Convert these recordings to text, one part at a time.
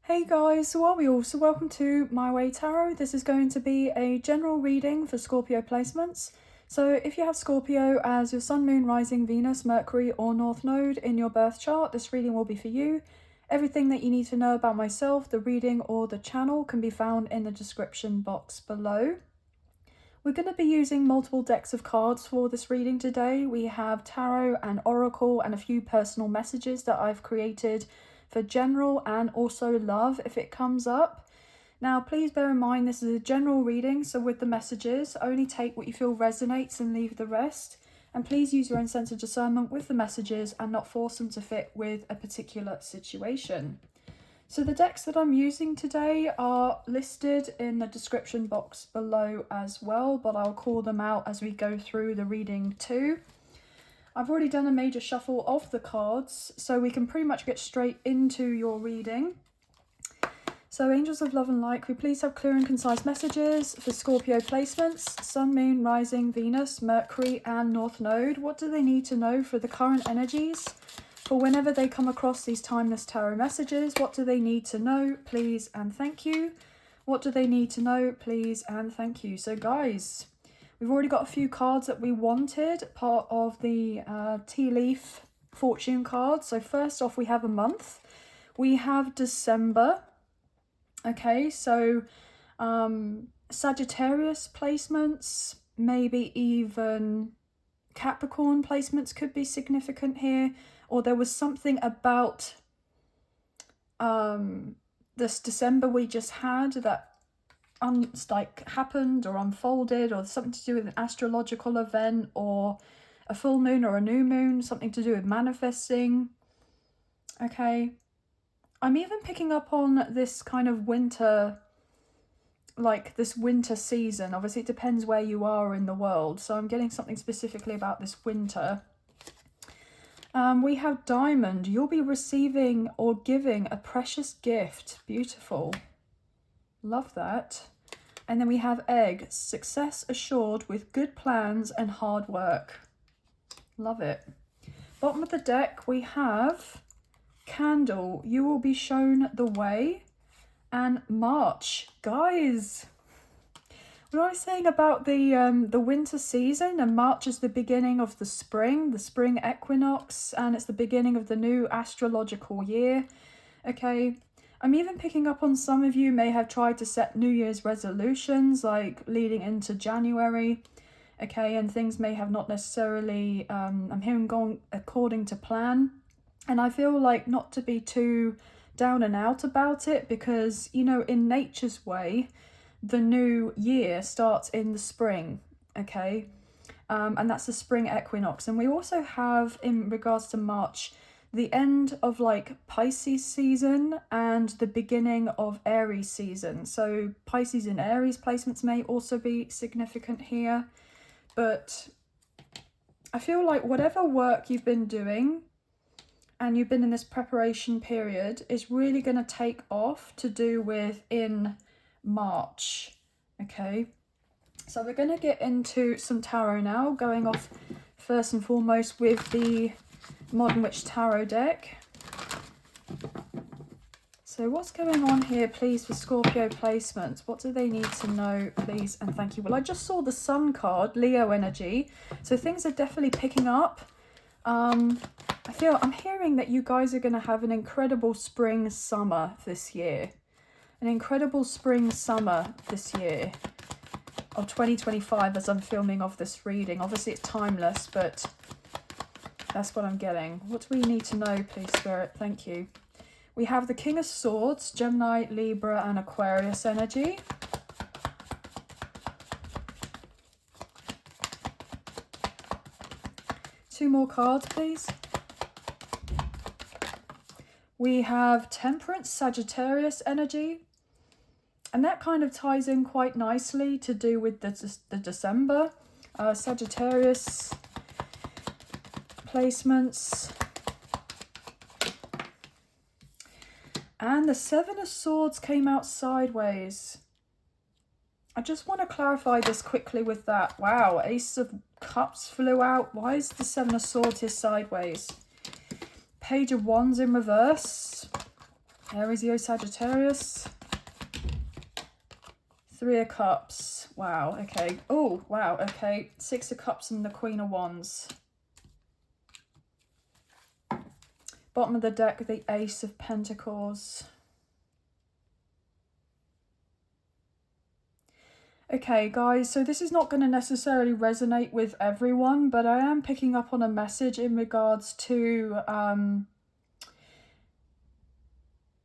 Hey guys, so are we all? So welcome to My Way Tarot. This is going to be a general reading for Scorpio placements. So if you have Scorpio as your Sun, Moon, Rising, Venus, Mercury or North Node in your birth chart, this reading will be for you. Everything that you need to know about myself, the reading or the channel can be found in the description box below. We're going to be using multiple decks of cards for this reading today. We have tarot and oracle and a few personal messages that I've created for general and also love if it comes up. Now please bear in mind this is a general reading, so with the messages only take what you feel resonates and leave the rest, and please use your own sense of discernment with the messages and not force them to fit with a particular situation. So the decks that I'm using today are listed in the description box below as well, but I'll call them out as we go through the reading too. I've already done a major shuffle of the cards, so we can pretty much get straight into your reading. So Angels of Love and Light, could we please have clear and concise messages for Scorpio placements, Sun, Moon, Rising, Venus, Mercury and North Node? What do they need to know for the current energies? For whenever they come across these timeless tarot messages, what do they need to know, please and thank you? What do they need to know, please and thank you? So guys, we've already got a few cards that we wanted, part of the tea leaf fortune cards. So first off, we have a month. We have December. Okay, so Sagittarius placements, maybe even Capricorn placements could be significant here. Or there was something about this December we just had that happened or unfolded, or something to do with an astrological event or a full moon or a new moon, something to do with manifesting. Okay, I'm even picking up on this kind of winter, like this winter season. Obviously it depends where you are in the world, so I'm getting something specifically about this winter. We have Diamond. You'll be receiving or giving a precious gift. Beautiful. Love that. And then we have Egg. Success assured with good plans and hard work. Love it. Bottom of the deck we have Candle. You will be shown the way. And March. Guys, what I was saying about the winter season, and March is the beginning of the spring equinox, and it's the beginning of the new astrological year. Okay, I'm even picking up on some of you may have tried to set New Year's resolutions, like leading into January. Okay, and things may have not necessarily, I'm hearing gone according to plan. And I feel like not to be too down and out about it, because, you know, in nature's way, the new year starts in the spring, okay? And that's the spring equinox. And we also have, in regards to March, the end of like Pisces season and the beginning of Aries season. So Pisces and Aries placements may also be significant here. But I feel like whatever work you've been doing and you've been in this preparation period is really going to take off to do with in March. Okay, so we're going to get into some tarot now, going off first and foremost with the Modern Witch Tarot deck. So what's going on here, please, for Scorpio placements? What do they need to know, please and thank you? Well, I just saw the Sun card, Leo energy, so things are definitely picking up. I'm hearing that you guys are going to have an incredible spring summer this year. An incredible spring summer this year of 2025 as I'm filming off this reading. Obviously it's timeless, but that's what I'm getting. What do we need to know, please, Spirit? Thank you. We have the King of Swords, Gemini, Libra and Aquarius energy. Two more cards, please. We have Temperance, Sagittarius energy. And that kind of ties in quite nicely to do with the December Sagittarius placements. And the Seven of Swords came out sideways. I just want to clarify this quickly with that. Wow, Ace of Cups flew out. Why is the Seven of Swords here sideways? Page of Wands in reverse. Aries, Leo, Sagittarius. Three of Cups. Wow, okay. Oh, wow, okay. Six of Cups and the Queen of Wands. Bottom of the deck, the Ace of Pentacles. Okay, guys, so this is not going to necessarily resonate with everyone, but I am picking up on a message in regards to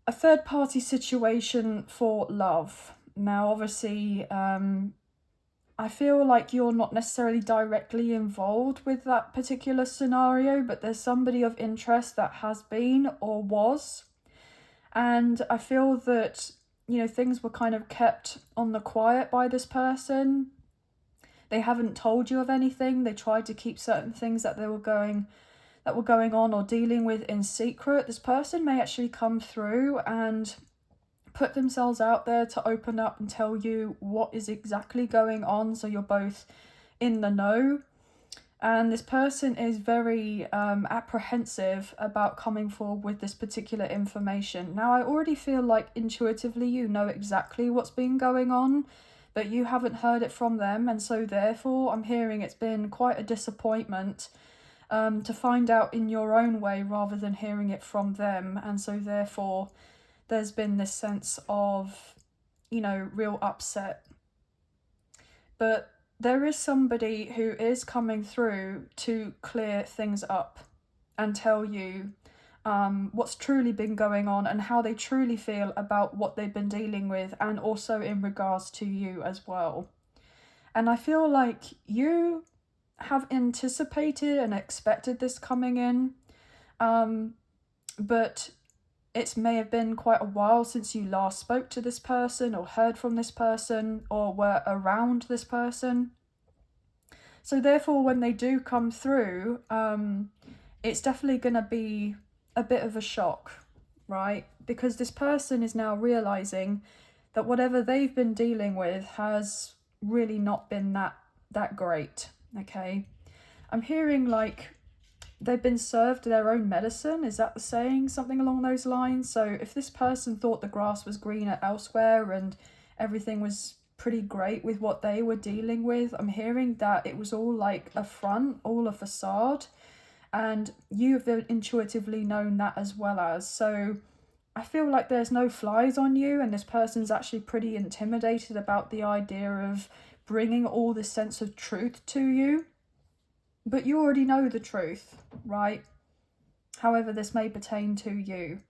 a third-party situation for love. Now, obviously, I feel like you're not necessarily directly involved with that particular scenario, but there's somebody of interest that has been or was. And I feel that, you know, things were kind of kept on the quiet by this person. They haven't told you of anything. They tried to keep certain things that were going on or dealing with in secret. This person may actually come through and put themselves out there to open up and tell you what is exactly going on, so you're both in the know. And this person is very apprehensive about coming forward with this particular information. Now, I already feel like intuitively you know exactly what's been going on, but you haven't heard it from them, and so therefore I'm hearing it's been quite a disappointment to find out in your own way rather than hearing it from them. And so therefore there's been this sense of, you know, real upset. But there is somebody who is coming through to clear things up and tell you what's truly been going on and how they truly feel about what they've been dealing with, and also in regards to you as well. And I feel like you have anticipated and expected this coming in, but it may have been quite a while since you last spoke to this person or heard from this person or were around this person. So therefore, when they do come through, it's definitely going to be a bit of a shock, right? Because this person is now realizing that whatever they've been dealing with has really not been that great, okay? I'm hearing like they've been served their own medicine. Is that the saying? Something along those lines. So if this person thought the grass was greener elsewhere and everything was pretty great with what they were dealing with, I'm hearing that it was all like a front, all a facade, and you've intuitively known that as well as. So I feel like there's no flies on you, and this person's actually pretty intimidated about the idea of bringing all this sense of truth to you. But you already know the truth, right? However this may pertain to you.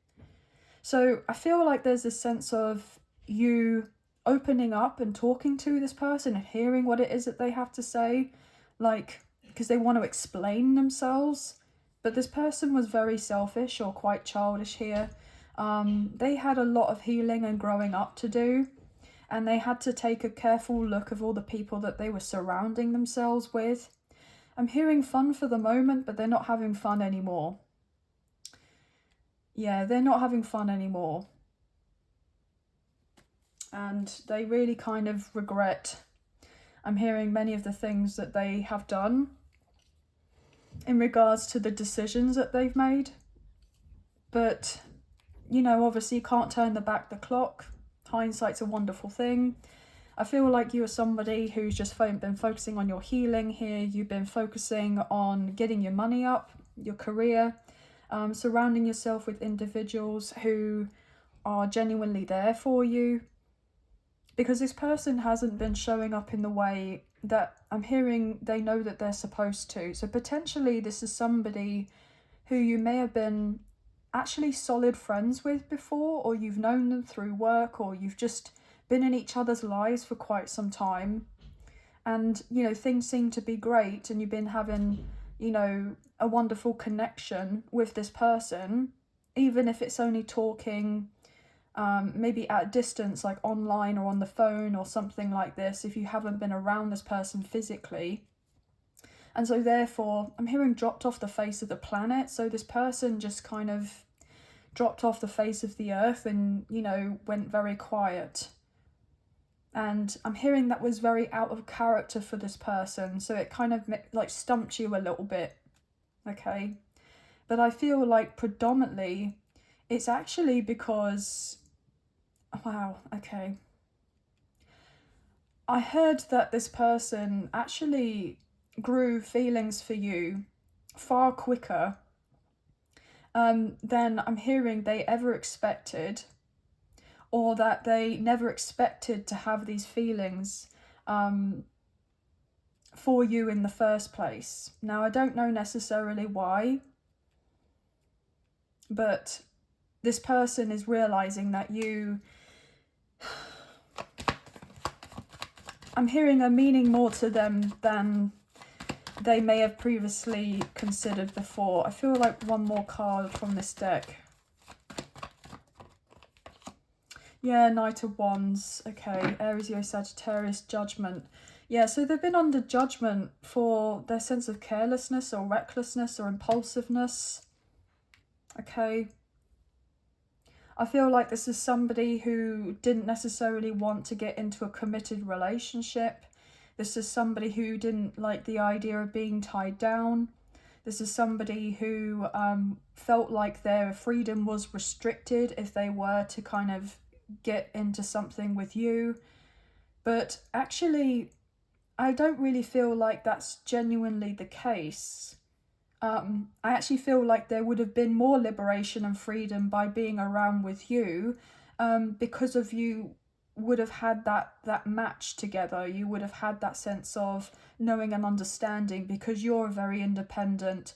So I feel like there's this sense of you opening up and talking to this person and hearing what it is that they have to say, like, because they want to explain themselves. But this person was very selfish or quite childish here. They had a lot of healing and growing up to do, and they had to take a careful look of all the people that they were surrounding themselves with. I'm hearing fun for the moment, but they're not having fun anymore. Yeah, they're not having fun anymore. And they really kind of regret, I'm hearing, many of the things that they have done in regards to the decisions that they've made. But, you know, obviously you can't turn back the clock. Hindsight's a wonderful thing. I feel like you are somebody who's just been focusing on your healing here. You've been focusing on getting your money up, your career, surrounding yourself with individuals who are genuinely there for you. Because this person hasn't been showing up in the way that I'm hearing they know that they're supposed to. So potentially this is somebody who you may have been actually solid friends with before, or you've known them through work, or you've just been in each other's lives for quite some time, and you know things seem to be great and you've been having, you know, a wonderful connection with this person, even if it's only talking maybe at a distance, like online or on the phone or something like this, if you haven't been around this person physically. And so therefore I'm hearing dropped off the face of the planet. So this person just kind of dropped off the face of the earth and, you know, went very quiet. And I'm hearing that was very out of character for this person, so it kind of like stumped you a little bit, okay? But I feel like predominantly it's actually because, wow, okay. I heard that this person actually grew feelings for you far quicker than I'm hearing they ever expected, or that they never expected to have these feelings for you in the first place. Now, I don't know necessarily why, but this person is realizing that I'm hearing a meaning more to them than they may have previously considered before. I feel like one more card from this deck. Yeah, Knight of Wands. Okay, Aries, Leo, Sagittarius, Judgment. Yeah, so they've been under judgment for their sense of carelessness or recklessness or impulsiveness. Okay. I feel like this is somebody who didn't necessarily want to get into a committed relationship. This is somebody who didn't like the idea of being tied down. This is somebody who felt like their freedom was restricted if they were to kind of get into something with you. But actually, I don't really feel like that's genuinely the case. I actually feel like there would have been more liberation and freedom by being around with you, because of you would have had that match together. You would have had that sense of knowing and understanding, because you're a very independent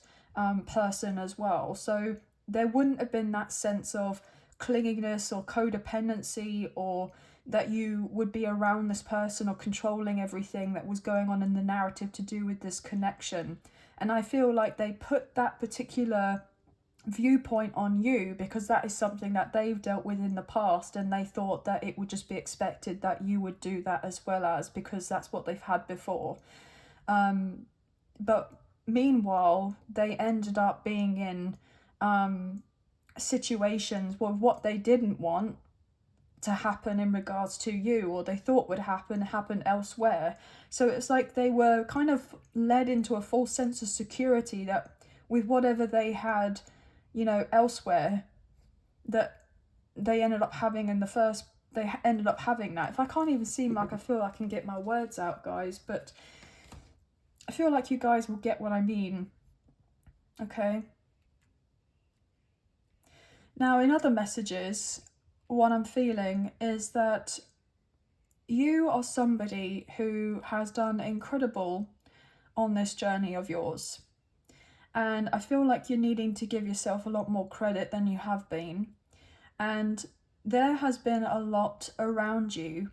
person as well. So there wouldn't have been that sense of clinginess or codependency, or that you would be around this person or controlling everything that was going on in the narrative to do with this connection. And I feel like they put that particular viewpoint on you because that is something that they've dealt with in the past, and they thought that it would just be expected that you would do that as well, as because that's what they've had before. But meanwhile, they ended up being in situations where what they didn't want to happen in regards to you, or they thought would happen elsewhere. So it's like they were kind of led into a false sense of security that with whatever they had, elsewhere, that they ended up having they ended up having that. If I can't even seem like I feel I can get my words out, guys, but I feel like you guys will get what I mean. Okay. Now, in other messages, what I'm feeling is that you are somebody who has done incredible on this journey of yours. And I feel like you're needing to give yourself a lot more credit than you have been. And there has been a lot around you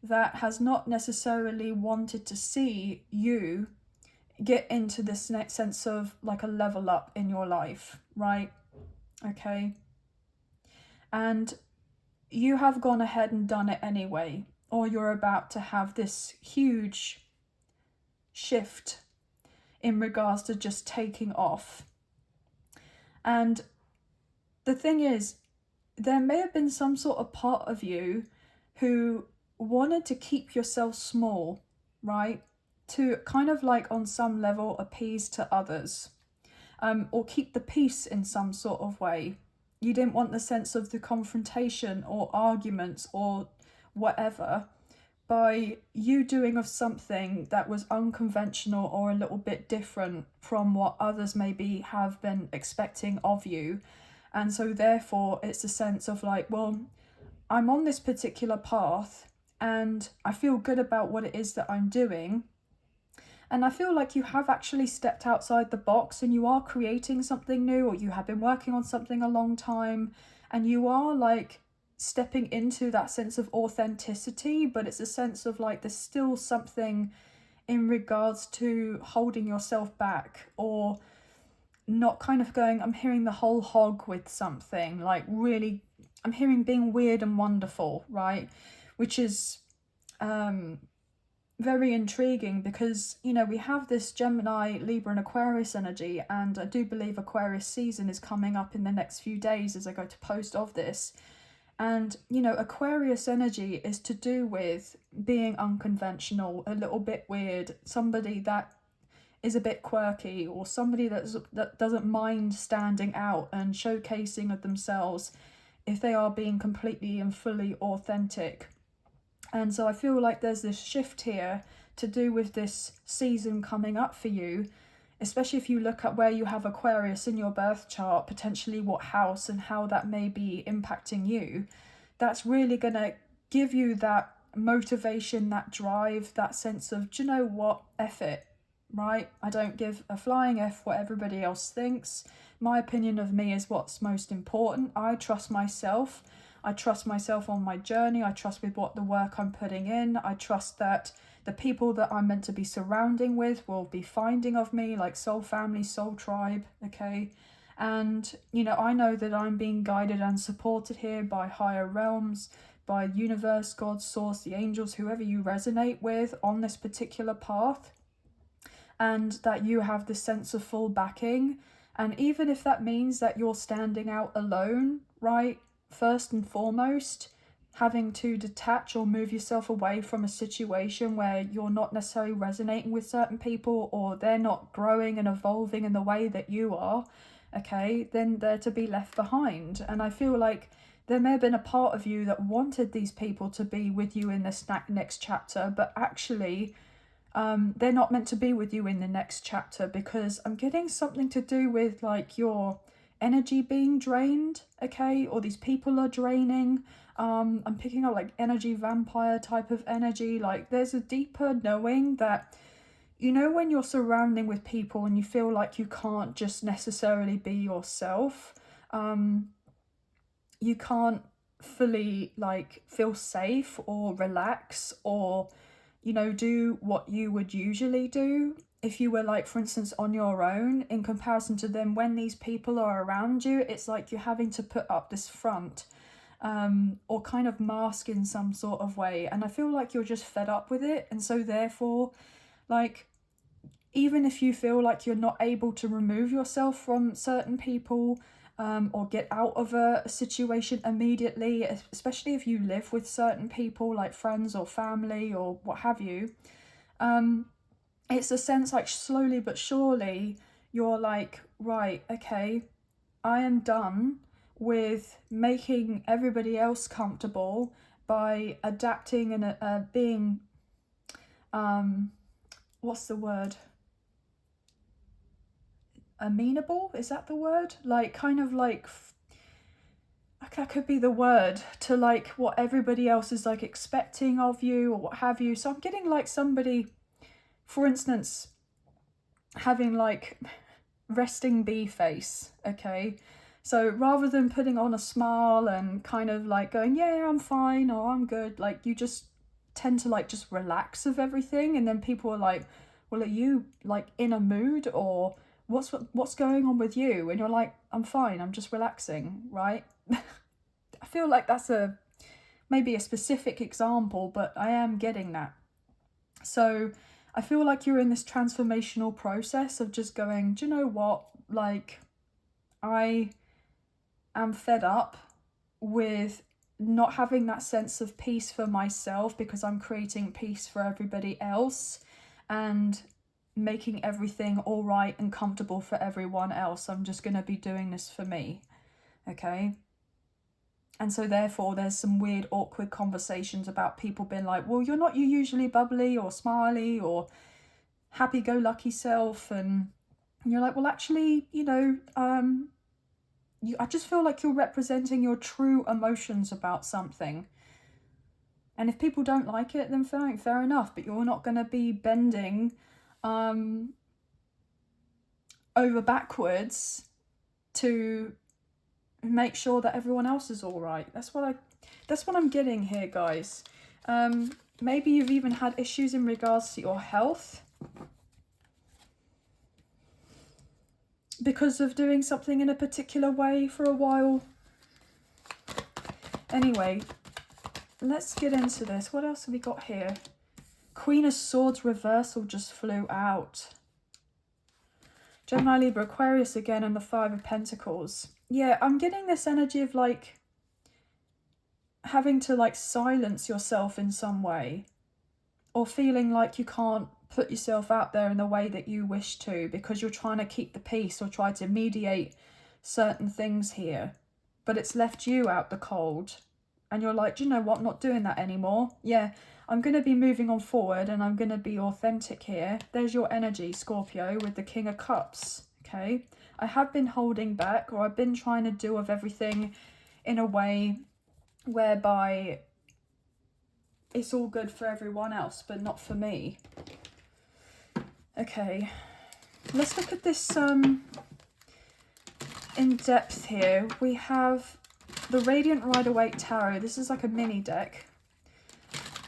that has not necessarily wanted to see you get into this next sense of like a level up in your life, right? Okay. And you have gone ahead and done it anyway, or you're about to have this huge shift in regards to just taking off. And the thing is, there may have been some sort of part of you who wanted to keep yourself small, right? To kind of like on some level appease to others, or keep the peace in some sort of way. You didn't want the sense of the confrontation or arguments or whatever by you doing of something that was unconventional or a little bit different from what others maybe have been expecting of you. And so therefore it's a sense of like, well, I'm on this particular path and I feel good about what it is that I'm doing. And I feel like you have actually stepped outside the box and you are creating something new, or you have been working on something a long time, and you are like stepping into that sense of authenticity, but it's a sense of like there's still something in regards to holding yourself back, or not kind of going, I'm hearing the whole hog with something, like really, I'm hearing being weird and wonderful, right? Which is very intriguing because, we have this Gemini, Libra and Aquarius energy, and I do believe Aquarius season is coming up in the next few days as I go to post of this. And, Aquarius energy is to do with being unconventional, a little bit weird, somebody that is a bit quirky, or somebody that doesn't mind standing out and showcasing of themselves if they are being completely and fully authentic. And so I feel like there's this shift here to do with this season coming up for you, especially if you look at where you have Aquarius in your birth chart, potentially what house and how that may be impacting you. That's really going to give you that motivation, that drive, that sense of, do you know what, F it, right? I don't give a flying F what everybody else thinks. My opinion of me is what's most important. I trust myself. I trust myself on my journey. I trust with what the work I'm putting in. I trust that the people that I'm meant to be surrounding with will be finding of me, like soul family, soul tribe, okay? And, you know, I know that I'm being guided and supported here by higher realms, by universe, God, source, the angels, whoever you resonate with on this particular path, and that you have this sense of full backing. And even if that means that you're standing out alone, right, first and foremost, having to detach or move yourself away from a situation where you're not necessarily resonating with certain people, or they're not growing and evolving in the way that you are, okay, then they're to be left behind. And I feel like there may have been a part of you that wanted these people to be with you in this next chapter, but actually they're not meant to be with you in the next chapter, because I'm getting something to do with like your energy being drained, okay, or these people are draining. I'm picking up like energy vampire type of energy. Like there's a deeper knowing that, you know, when you're surrounding with people and you feel like you can't just necessarily be yourself, you can't fully like feel safe or relax or, you know, do what you would usually do if you were like, for instance, on your own, in comparison to them. When these people are around you, it's like you're having to put up this front, or kind of mask in some sort of way. And I feel like you're just fed up with it. And so therefore, like, even if you feel like you're not able to remove yourself from certain people, or get out of a situation immediately, especially if you live with certain people like friends or family or what have you, it's a sense like slowly but surely you're like, right, okay, I am done with making everybody else comfortable by adapting and being, what's the word? Amenable? Is that the word? Like kind of like, that could be the word, to like what everybody else is like expecting of you or what have you. So I'm getting like somebody, for instance, having like resting bee face, okay? So rather than putting on a smile and kind of like going, yeah, I'm fine, or I'm good, like you just tend to like just relax of everything. And then people are like, well, are you like in a mood, or what's going on with you? And you're like, I'm fine, I'm just relaxing, right? I feel like that's maybe a specific example, but I am getting that. So I feel like you're in this transformational process of just going, do you know what? Like, I am fed up with not having that sense of peace for myself, because I'm creating peace for everybody else and making everything all right and comfortable for everyone else. I'm just going to be doing this for me, okay? And so therefore there's some weird awkward conversations about people being like, well, you're not your usually bubbly or smiley or happy-go-lucky self. And you're like, well, actually, you know, I just feel like you're representing your true emotions about something. And if people don't like it, then fair enough. But you're not going to be bending over backwards to make sure that everyone else is all right. That's what I'm getting here, guys. Maybe you've even had issues in regards to your health because of doing something in a particular way for a while. Anyway, let's get into this. What else have we got here? Queen of Swords reversal just flew out. Gemini, Libra, Aquarius again, and the Five of Pentacles. Yeah, I'm getting this energy of like having to like silence yourself in some way, or feeling like you can't put yourself out there in the way that you wish to, because you're trying to keep the peace or try to mediate certain things here. But it's left you out the cold. And you're like, do you know what? I'm not doing that anymore. Yeah, I'm going to be moving on forward and I'm going to be authentic here. There's your energy, Scorpio, with the King of Cups. Okay. I have been holding back, or I've been trying to deal with everything in a way whereby it's all good for everyone else, but not for me. Okay, let's look at this in depth here. We have the Radiant Rider-Waite Tarot. This is like a mini deck.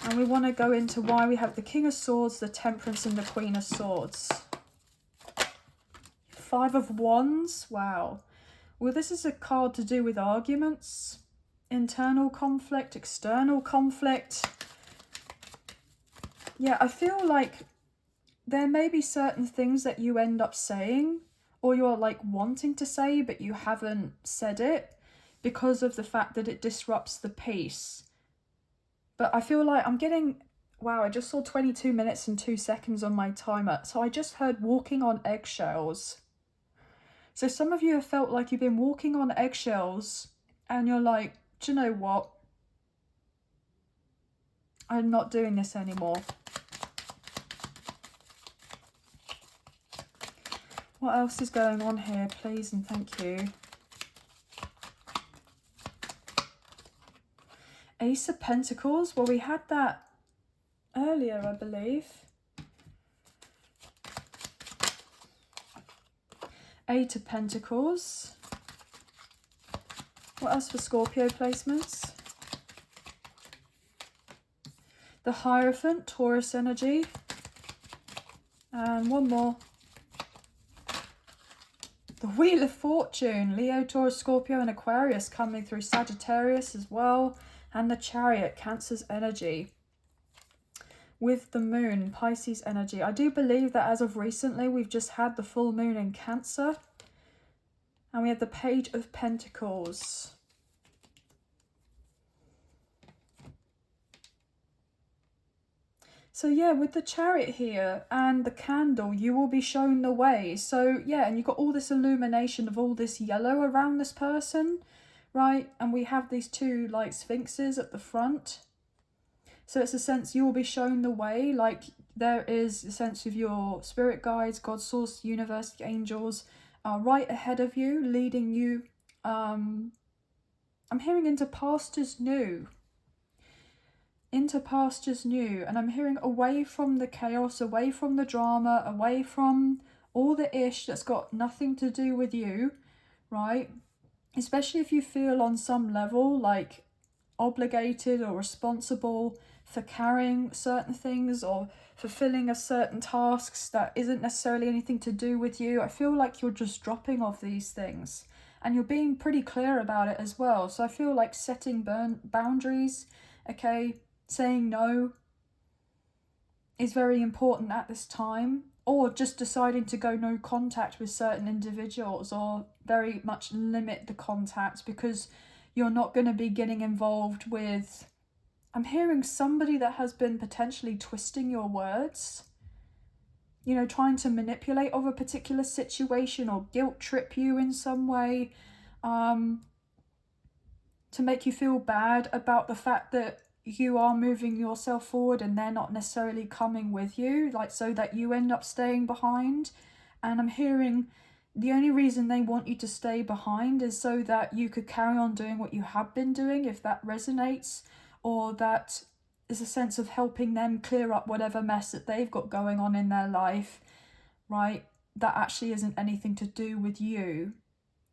And we want to go into why we have the King of Swords, the Temperance, and the Queen of Swords. Five of Wands. Wow. Well, this is a card to do with arguments, internal conflict, external conflict. Yeah, I feel like there may be certain things that you end up saying, or you're like wanting to say, but you haven't said it because of the fact that it disrupts the peace. But I feel like I'm getting, wow, I just saw 22 minutes and 2 seconds on my timer. So I just heard walking on eggshells. So some of you have felt like you've been walking on eggshells and you're like, do you know what? I'm not doing this anymore. What else is going on here, please and thank you? Ace of Pentacles. Well, we had that earlier, I believe. Eight of Pentacles. What else for Scorpio placements? The Hierophant, Taurus energy. And one more. The Wheel of Fortune, Leo, Taurus, Scorpio, and Aquarius coming through, Sagittarius as well. And the Chariot, Cancer's energy. With the Moon, Pisces energy. I do believe that as of recently, we've just had the full moon in Cancer. And we have the Page of Pentacles. So yeah, with the Chariot here and the candle, you will be shown the way. So yeah, and you've got all this illumination of all this yellow around this person, right? And we have these two like sphinxes at the front. So it's a sense you will be shown the way, like there is a sense of your spirit guides, God, source, universe, angels are right ahead of you, leading you. I'm hearing into pastures new. Into pastures new, and I'm hearing away from the chaos, away from the drama, away from all the ish that's got nothing to do with you, right? Especially if you feel on some level like obligated or responsible for carrying certain things or fulfilling a certain tasks that isn't necessarily anything to do with you. I feel like you're just dropping off these things and you're being pretty clear about it as well. So I feel like setting boundaries, okay, saying no is very important at this time, or just deciding to go no contact with certain individuals or very much limit the contact because you're not going to be getting involved with, I'm hearing somebody that has been potentially twisting your words, you know, trying to manipulate of a particular situation or guilt trip you in some way, to make you feel bad about the fact that you are moving yourself forward and they're not necessarily coming with you, like so that you end up staying behind. And I'm hearing the only reason they want you to stay behind is so that you could carry on doing what you have been doing, if that resonates, or that is a sense of helping them clear up whatever mess that they've got going on in their life, right? That actually isn't anything to do with you.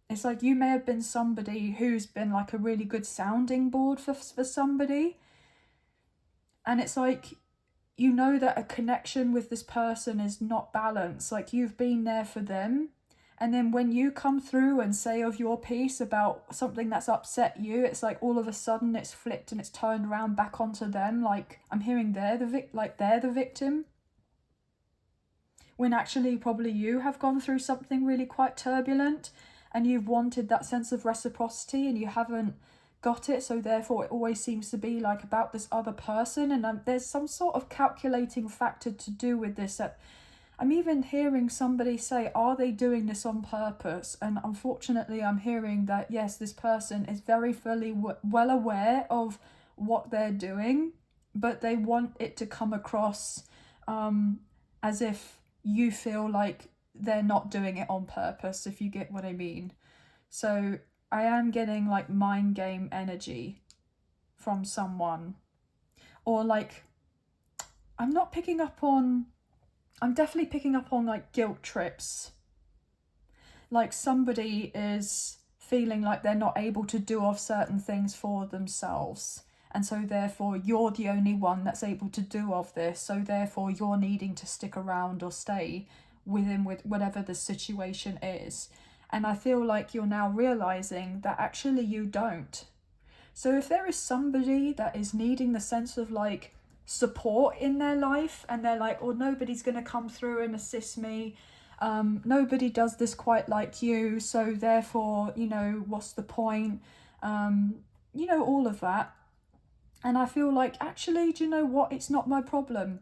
It's like you may have been somebody who's been like a really good sounding board for somebody. And it's like, you know that a connection with this person is not balanced. Like you've been there for them. And then when you come through and say of your piece about something that's upset you, it's like all of a sudden it's flipped and it's turned around back onto them. Like I'm hearing they're the victim. When actually probably you have gone through something really quite turbulent and you've wanted that sense of reciprocity and you haven't got it, so therefore it always seems to be like about this other person. And there's some sort of calculating factor to do with this. That I'm even hearing somebody say, are they doing this on purpose? And unfortunately I'm hearing that yes, this person is very fully well aware of what they're doing, but they want it to come across as if you feel like they're not doing it on purpose, if you get what I mean. So I am getting like mind game energy from someone, or like I'm definitely picking up on like guilt trips. Like somebody is feeling like they're not able to do off certain things for themselves, and so therefore you're the only one that's able to do of this, so therefore you're needing to stick around or stay with whatever the situation is. And I feel like you're now realizing that actually you don't. So if there is somebody that is needing the sense of like support in their life, and they're like, oh, nobody's going to come through and assist me, nobody does this quite like you, so therefore, you know, what's the point, you know, all of that. And I feel like, actually, do you know what? It's not my problem.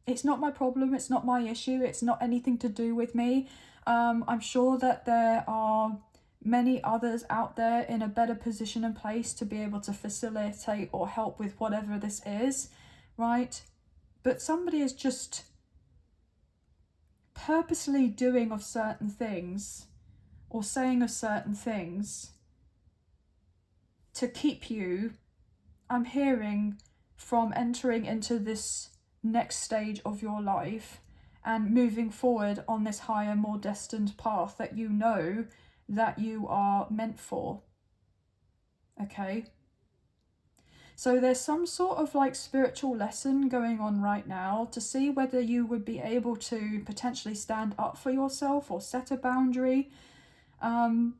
It's not my problem. It's not my issue. It's not anything to do with me. I'm sure that there are many others out there in a better position and place to be able to facilitate or help with whatever this is, right? But somebody is just purposely doing of certain things or saying of certain things to keep you, I'm hearing, from entering into this next stage of your life and moving forward on this higher, more destined path that you know that you are meant for. Okay? So there's some sort of like spiritual lesson going on right now to see whether you would be able to potentially stand up for yourself or set a boundary. And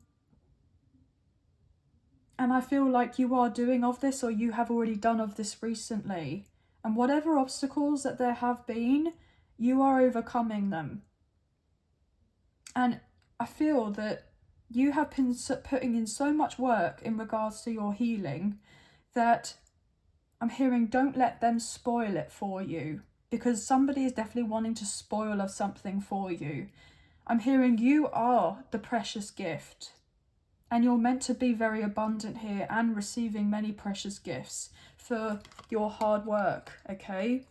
I feel like you are doing of this, or you have already done of this recently. And whatever obstacles that there have been, you are overcoming them. And I feel that you have been putting in so much work in regards to your healing that I'm hearing, don't let them spoil it for you, because somebody is definitely wanting to spoil of something for you. I'm hearing you are the precious gift. And you're meant to be very abundant here and receiving many precious gifts for your hard work, okay?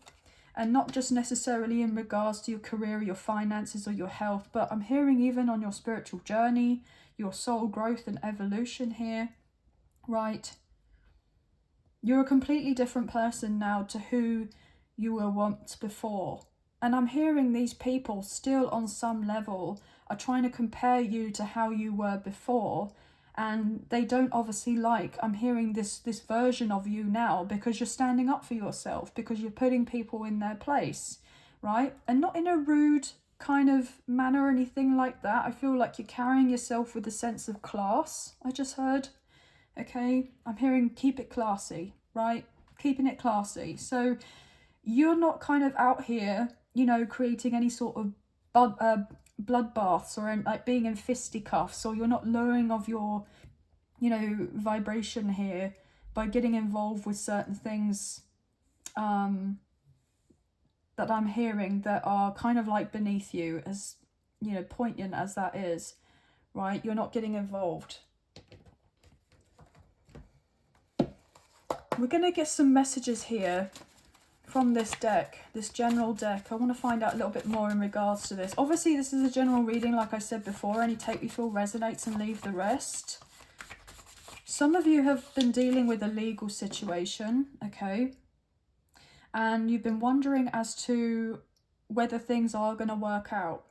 And not just necessarily in regards to your career, your finances, or your health, but I'm hearing even on your spiritual journey, your soul growth and evolution here, right? You're a completely different person now to who you were once before. And I'm hearing these people still on some level are trying to compare you to how you were before, and they don't obviously like, I'm hearing this version of you now, because you're standing up for yourself, because you're putting people in their place, right? And not in a rude kind of manner or anything like that. I feel like you're carrying yourself with a sense of class, I just heard, okay? I'm hearing keep it classy, right? Keeping it classy. So you're not kind of out here, you know, creating any sort of bloodbaths or like being in fisticuffs, or you're not lowering of your, you know, vibration here by getting involved with certain things that I'm hearing that are kind of like beneath you, as, you know, poignant as that is, right? You're not getting involved. We're going to get some messages here from this deck, this general deck. I want to find out a little bit more in regards to this. Obviously, this is a general reading, like I said before. Only take what you feel resonates and leave the rest. Some of you have been dealing with a legal situation, okay? And you've been wondering as to whether things are going to work out.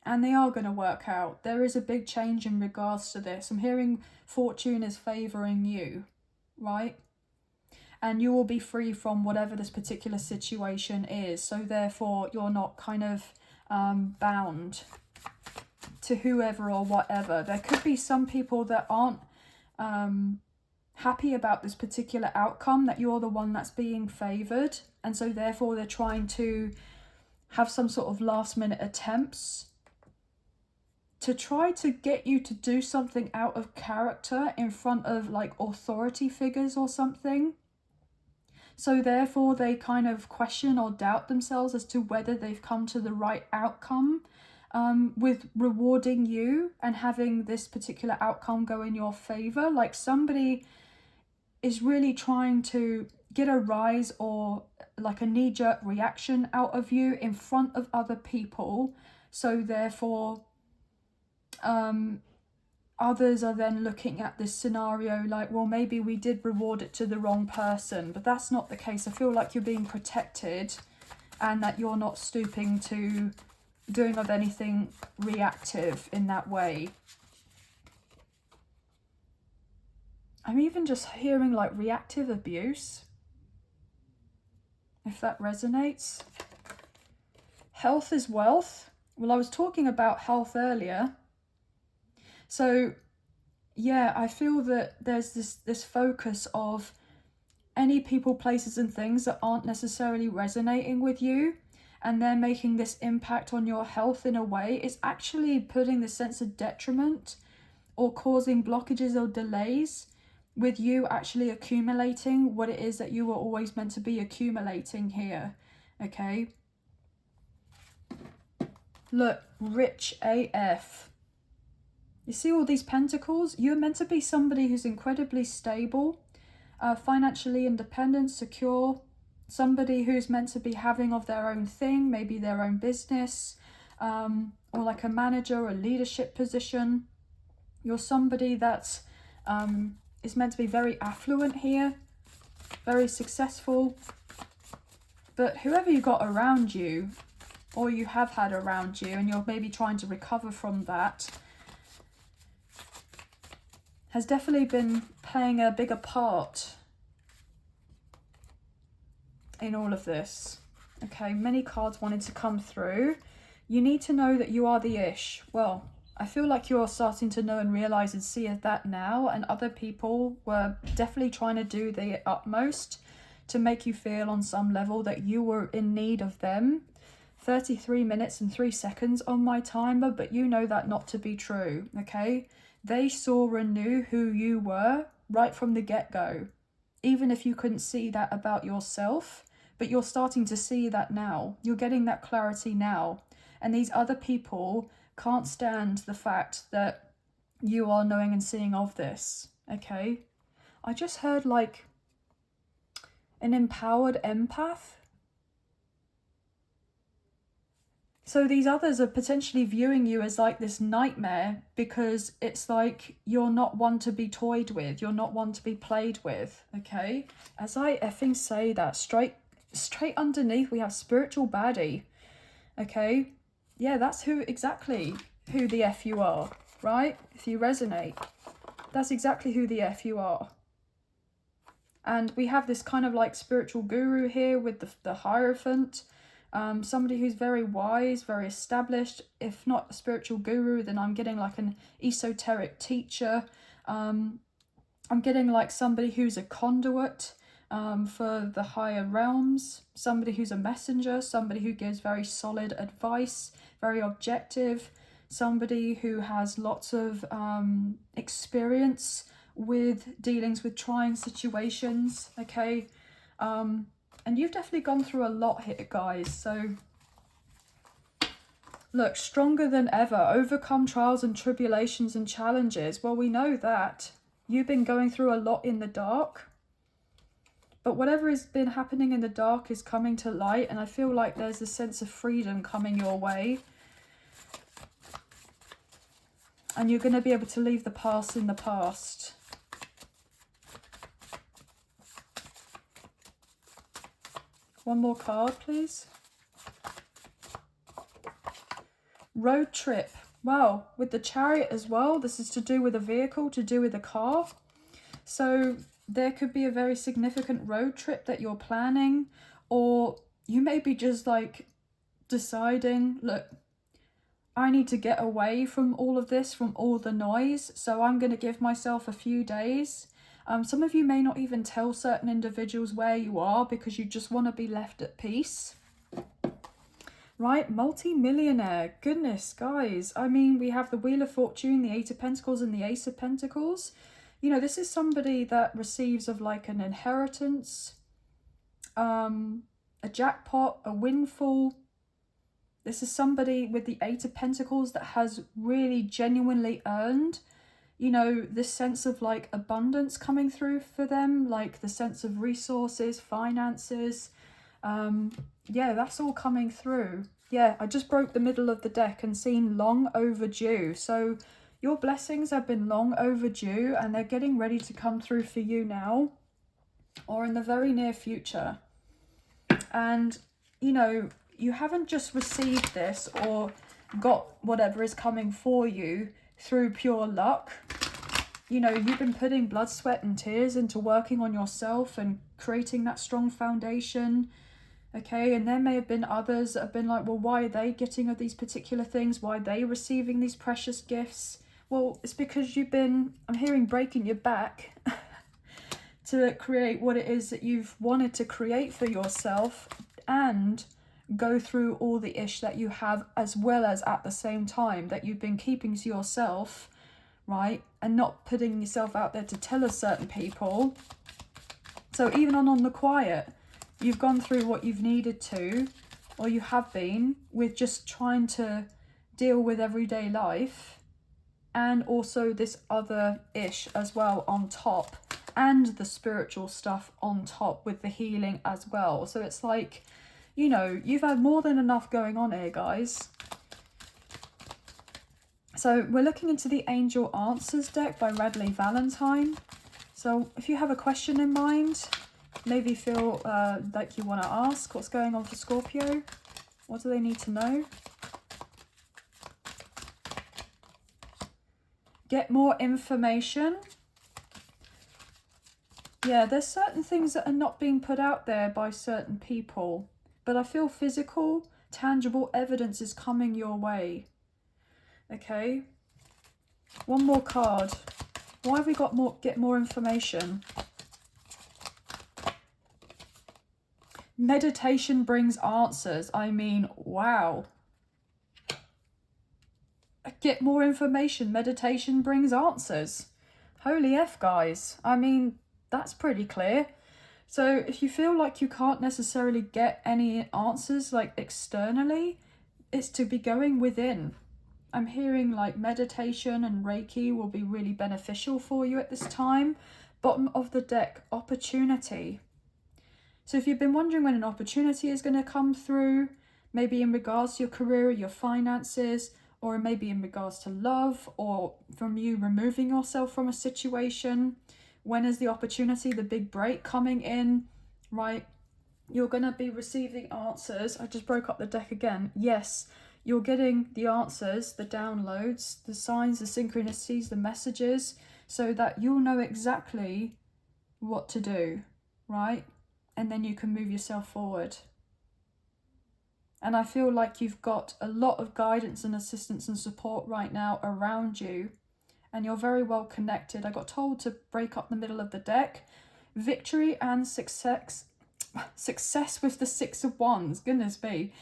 And they are going to work out. There is a big change in regards to this. I'm hearing fortune is favouring you, right? And you will be free from whatever this particular situation is. So therefore, you're not kind of bound to whoever or whatever. There could be some people that aren't happy about this particular outcome, that you're the one that's being favoured. And so therefore, they're trying to have some sort of last minute attempts to try to get you to do something out of character in front of like authority figures or something. So therefore they kind of question or doubt themselves as to whether they've come to the right outcome with rewarding you and having this particular outcome go in your favor. Like somebody is really trying to get a rise or like a knee-jerk reaction out of you in front of other people. So therefore others are then looking at this scenario like, well, maybe we did reward it to the wrong person, but that's not the case. I feel like you're being protected and that you're not stooping to doing of anything reactive in that way. I'm even just hearing like reactive abuse, if that resonates. Health is wealth. Well, I was talking about health earlier. So yeah, I feel that there's this focus of any people, places and things that aren't necessarily resonating with you, and they're making this impact on your health in a way. It's actually putting this sense of detriment or causing blockages or delays with you actually accumulating what it is that you were always meant to be accumulating here, okay? Look, rich AF. You see all these pentacles? You're meant to be somebody who's incredibly stable, financially independent, secure, somebody who's meant to be having of their own thing, maybe their own business, or like a manager or leadership position. You're somebody that is meant to be very affluent here, very successful. But whoever you got around you, or you have had around you, and you're maybe trying to recover from that, has definitely been playing a bigger part in all of this. Okay, many cards wanted to come through. You need to know that you are the ish. Well, I feel like you're starting to know and realize and see that now, and other people were definitely trying to do their utmost to make you feel on some level that you were in need of them. 33 minutes and 3 seconds on my timer, but you know that not to be true, okay? They saw and knew who you were right from the get-go, even if you couldn't see that about yourself, but you're starting to see that now. You're getting that clarity now. And these other people can't stand the fact that you are knowing and seeing of this, okay? I just heard like an empowered empath. So these others are potentially viewing you as like this nightmare, because it's like you're not one to be toyed with. You're not one to be played with, okay? As I effing say that, straight underneath we have spiritual baddie, okay? Yeah, that's exactly who the F you are, right? If you resonate, that's exactly who the F you are. And we have this kind of like spiritual guru here with the Hierophant. Somebody who's very wise, very established. If not a spiritual guru, then I'm getting like an esoteric teacher. I'm getting like somebody who's a conduit for the higher realms. Somebody who's a messenger. Somebody who gives very solid advice, very objective. Somebody who has lots of experience with dealings with trying situations, okay? And you've definitely gone through a lot here, guys. So, look, stronger than ever. Overcome trials and tribulations and challenges. Well, we know that. You've been going through a lot in the dark. But whatever has been happening in the dark is coming to light. And I feel like there's a sense of freedom coming your way. And you're going to be able to leave the past in the past. One more card, please. Road trip. Wow, with the Chariot as well. This is to do with a vehicle, to do with a car. So there could be a very significant road trip that you're planning, or you may be just like deciding, look, I need to get away from all of this, from all the noise. So I'm going to give myself a few days. Some of you may not even tell certain individuals where you are because you just want to be left at peace. right? Multi-millionaire. Goodness, guys. I mean, we have the Wheel of Fortune, the Eight of Pentacles, and the Ace of Pentacles. You know, this is somebody that receives of like an inheritance, a jackpot, a windfall. This is somebody with the Eight of Pentacles that has really genuinely earned, you know, this sense of like abundance coming through for them, like the sense of resources, finances. Yeah, that's all coming through. Yeah, I just broke the middle of the deck and seen long overdue. So your blessings have been long overdue and they're getting ready to come through for you now or in the very near future. And, you know, you haven't just received this or got whatever is coming for you through pure luck. You know, you've been putting blood, sweat and tears into working on yourself and creating that strong foundation. Okay, and there may have been others that have been like, well, why are they getting these particular things? Why are they receiving these precious gifts? Well, it's because you've been, I'm hearing, breaking your back to create what it is that you've wanted to create for yourself and go through all the ish that you have, as well as at the same time that you've been keeping to yourself, right? And not putting yourself out there to tell us certain people. So even on the quiet, you've gone through what you've needed to, or you have been, with just trying to deal with everyday life, and also this other ish as well on top, and the spiritual stuff on top with the healing as well. So it's like, you know, you've had more than enough going on here, guys. So we're looking into the Angel Answers deck by Radley Valentine. So if you have a question in mind, maybe feel like you want to ask what's going on for Scorpio. What do they need to know? Get more information. Yeah, there's certain things that are not being put out there by certain people, but I feel physical, tangible evidence is coming your way. Okay. One more card. Why have we got more? Get more information. Meditation brings answers. I mean, wow. Get more information. Meditation brings answers. Holy F, guys. I mean, that's pretty clear. So if you feel like you can't necessarily get any answers like externally, it's to be going within. I'm hearing like meditation and Reiki will be really beneficial for you at this time. Bottom of the deck, opportunity. So if you've been wondering when an opportunity is going to come through, maybe in regards to your career or your finances, or maybe in regards to love, or from you removing yourself from a situation, when is the opportunity, the big break coming in, right? You're going to be receiving answers. I just broke up the deck again. Yes, you're getting the answers, the downloads, the signs, the synchronicities, the messages, so that you'll know exactly what to do, right? And then you can move yourself forward. And I feel like you've got a lot of guidance and assistance and support right now around you. And you're very well connected. I got told to break up the middle of the deck. Victory and success. Success with the Six of Wands. Goodness me.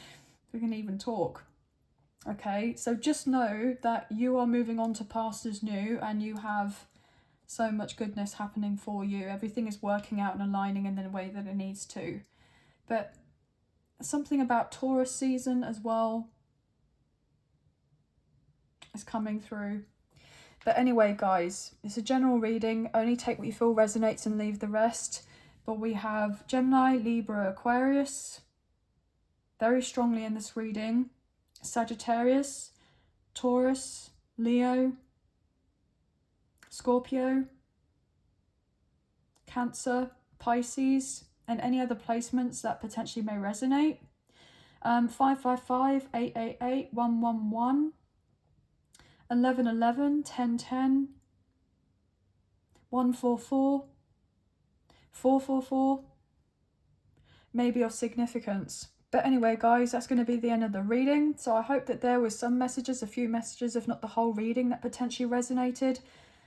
We can even talk. Okay, so just know that you are moving on to pastures new and you have so much goodness happening for you. Everything is working out and aligning in the way that it needs to. But something about Taurus season as well is coming through. But anyway, guys, it's a general reading. Only take what you feel resonates and leave the rest. But we have Gemini, Libra, Aquarius very strongly in this reading. Sagittarius, Taurus, Leo, Scorpio, Cancer, Pisces, and any other placements that potentially may resonate. 555, 888, 111, 1111, 1010, 144, 444, may be of significance. But anyway, guys, that's going to be the end of the reading. So I hope that there was some messages, a few messages, if not the whole reading, that potentially resonated.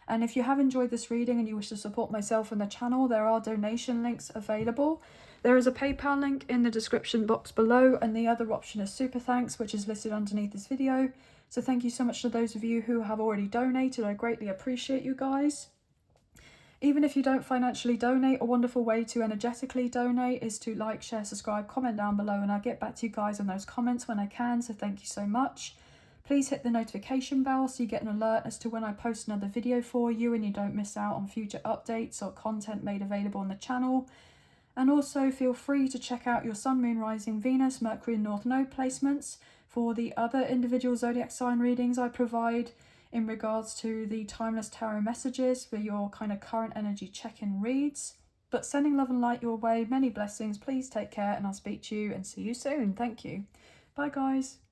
And if you have enjoyed this reading and you wish to support myself and the channel, there are donation links available. There is a PayPal link in the description box below, and the other option is Super Thanks, which is listed underneath this video. So thank you so much to those of you who have already donated. I greatly appreciate you guys. Even if you don't financially donate, a wonderful way to energetically donate is to like, share, subscribe, comment down below, and I'll get back to you guys on those comments when I can, so thank you so much. Please hit the notification bell so you get an alert as to when I post another video for you and you don't miss out on future updates or content made available on the channel. And also feel free to check out your Sun, Moon, Rising, Venus, Mercury and North Node placements for the other individual zodiac sign readings I provide in regards to the Timeless Tarot messages for your kind of current energy check-in reads. But sending love and light your way, many blessings, please take care, and I'll speak to you and see you soon. Thank you. Bye guys.